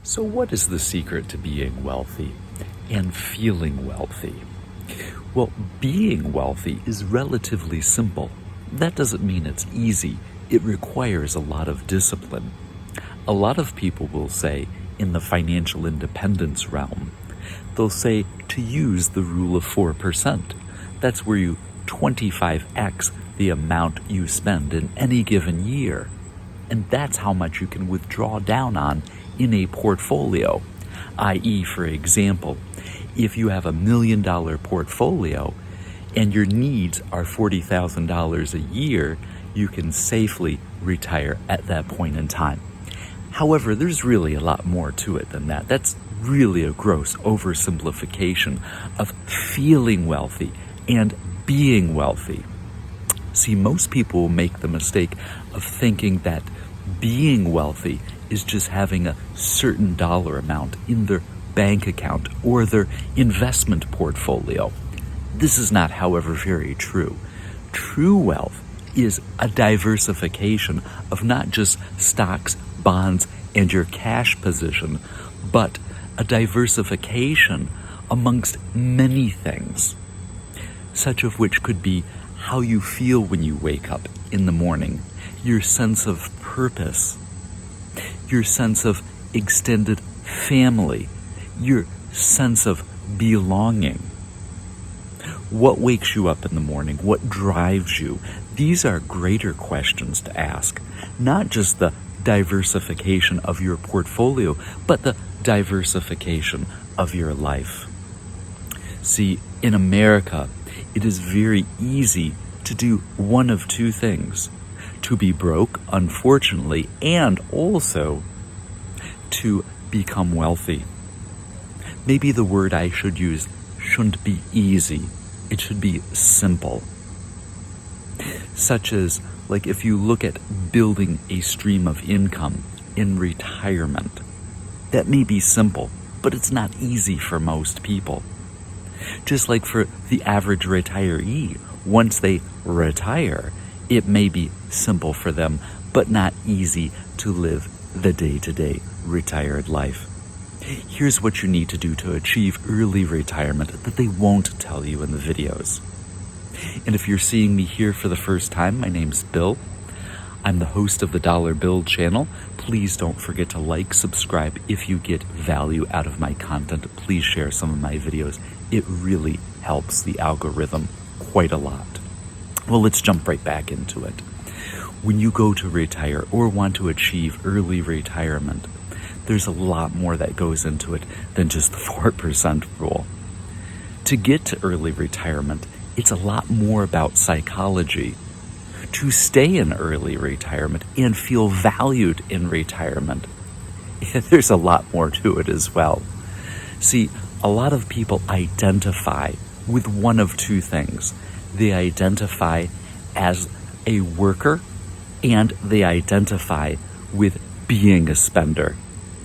So what is the secret to being wealthy and feeling wealthy? Well, being wealthy is relatively simple. That doesn't mean it's easy. It requires a lot of discipline. A lot of people will say in the financial independence realm, they'll say to use the rule of 4%. That's where you 25x the amount you spend in any given year. And that's how much you can withdraw down on in a portfolio. I.e., for example, if you have $1 million portfolio and your needs are $40,000 a year, you can safely retire at that point in time. However, there's really a lot more to it than that. That's really a gross oversimplification of feeling wealthy and being wealthy. See, most people make the mistake of thinking that being wealthy is just having a certain dollar amount in their bank account or their investment portfolio. This is not, however, very true. True wealth is a diversification of not just stocks, bonds, and your cash position, but a diversification amongst many things, such of which could be how you feel when you wake up in the morning, your sense of purpose, your sense of extended family, your sense of belonging. What wakes you up in the morning? What drives you? These are greater questions to ask, not just the diversification of your portfolio, but the diversification of your life. See, in America, it is very easy to do one of two things: to be broke, unfortunately, and also to become wealthy. Maybe the word I should use shouldn't be easy. It should be simple. Such as, like, if you look at building a stream of income in retirement, that may be simple, but it's not easy for most people. Just like for the average retiree, once they retire, it may be simple for them, but not easy to live the day-to-day retired life. Here's what you need to do to achieve early retirement that they won't tell you in the videos. And if you're seeing me here for the first time, my name's Bill. I'm the host of the Dollar Bill channel. Please don't forget to like, subscribe if you get value out of my content. Please share some of my videos. It really helps the algorithm quite a lot. Well, let's jump right back into it. When you go to retire or want to achieve early retirement, there's a lot more that goes into it than just the 4% rule. To get to early retirement, it's a lot more about psychology. To stay in early retirement and feel valued in retirement, there's a lot more to it as well. See, a lot of people identify with one of two things. They identify as a worker and they identify with being a spender.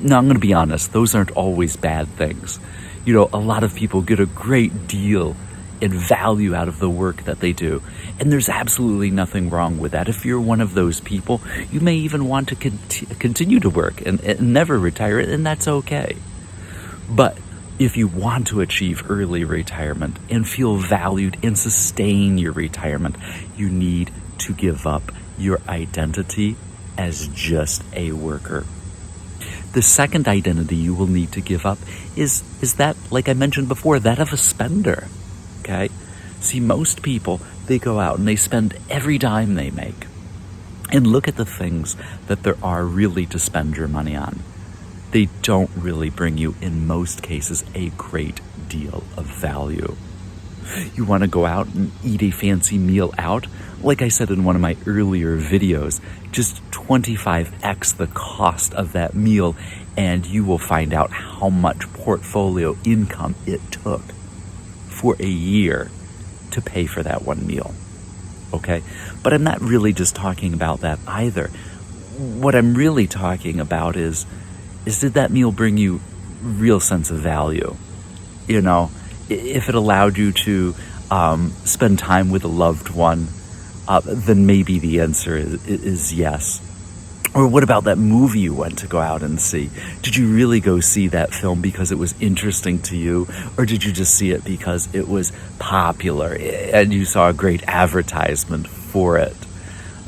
Now, I'm going to be honest, those aren't always bad things. You know, a lot of people get a great deal in value out of the work that they do, and there's absolutely nothing wrong with that. If you're one of those people, you may even want to continue to work and never retire, and that's okay. But if you want to achieve early retirement and feel valued and sustain your retirement, you need to give up your identity as just a worker. The second identity you will need to give up is that, like I mentioned before, that of a spender. Okay? See, most people, they go out and they spend every dime they make. And look at the things that there are really to spend your money on. They don't really bring you, in most cases, a great deal of value. You want to go out and eat a fancy meal out? Like I said in one of my earlier videos, just 25x the cost of that meal, and you will find out how much portfolio income it took for a year to pay for that one meal. Okay? But I'm not really just talking about that either. What I'm really talking about is did that meal bring you real sense of value? You know, if it allowed you to spend time with a loved one, then maybe the answer is yes. Or what about that movie you went to go out and see? Did you really go see that film because it was interesting to you? Or did you just see it because it was popular and you saw a great advertisement for it?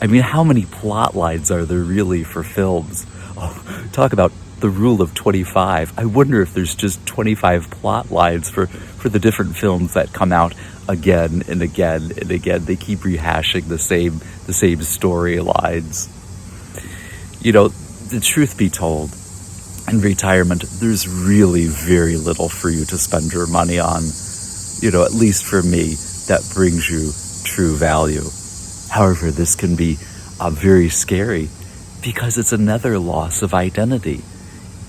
I mean, how many plot lines are there really for films? Oh, talk about the rule of 25. I wonder if there's just 25 plot lines for the different films that come out again and again and again. They keep rehashing the same storylines. You know, the truth be told, in retirement, there's really very little for you to spend your money on. You know, at least for me, that brings you true value. However, this can be very scary because it's another loss of identity.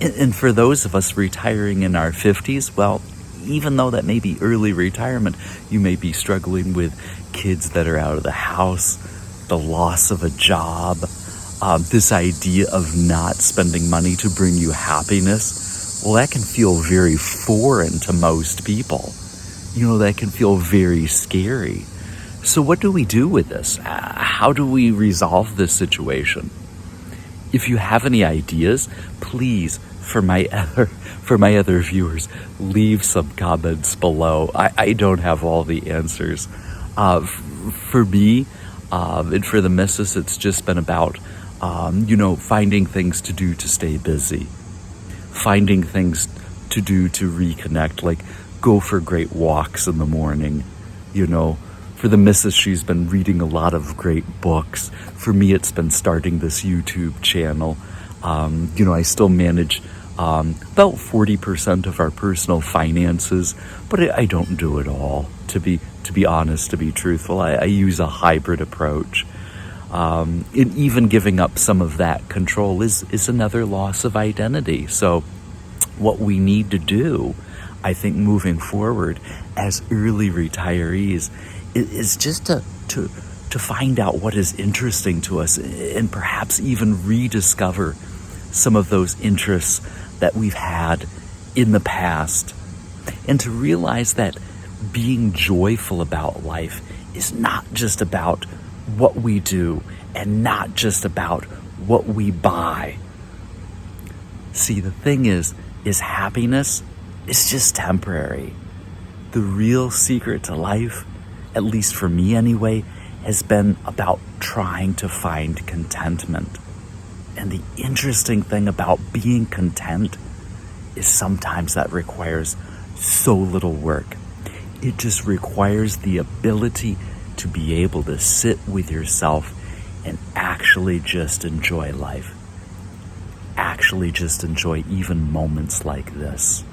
And for those of us retiring in our 50s, well, even though that may be early retirement, you may be struggling with kids that are out of the house, the loss of a job, this idea of not spending money to bring you happiness. Well, that can feel very foreign to most people. You know, that can feel very scary. So what do we do with this? How do we resolve this situation? If you have any ideas, please, for my other viewers, leave some comments below. I don't have all the answers. For me, and for the missus, it's just been about, finding things to do to stay busy. Finding things to do to reconnect, like go for great walks in the morning. You know, for the missus, she's been reading a lot of great books. For me, it's been starting this YouTube channel. I still manage about 40% of our personal finances, but I don't do it all. To be honest, to be truthful, I use a hybrid approach. And even giving up some of that control is another loss of identity. So what we need to do, I think, moving forward as early retirees is just to find out what is interesting to us and perhaps even rediscover some of those interests that we've had in the past, and to realize that being joyful about life is not just about what we do and not just about what we buy. See, the thing is happiness is just temporary. The real secret to life, at least for me anyway, has been about trying to find contentment. And the interesting thing about being content is sometimes that requires so little work. It just requires the ability to be able to sit with yourself and actually just enjoy life. Actually just enjoy even moments like this.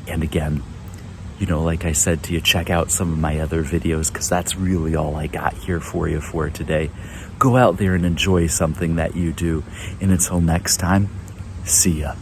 And again, like I said to you, check out some of my other videos, because that's really all I got here for you for today. Go out there and enjoy something that you do. And until next time, see ya.